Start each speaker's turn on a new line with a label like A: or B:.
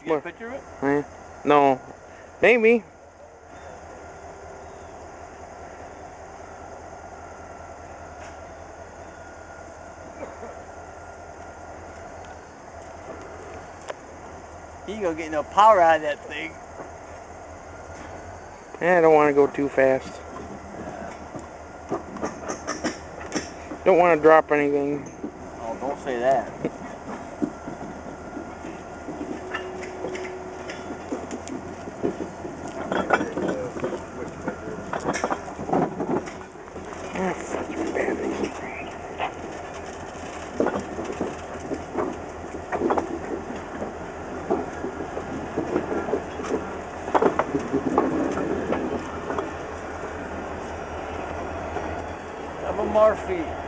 A: You got a picture of it?
B: No. Maybe.
A: You ain't gonna get no power out of that thing.
B: I don't want to go too fast. Don't want to drop anything.
A: Oh, don't say that. Couple more feet.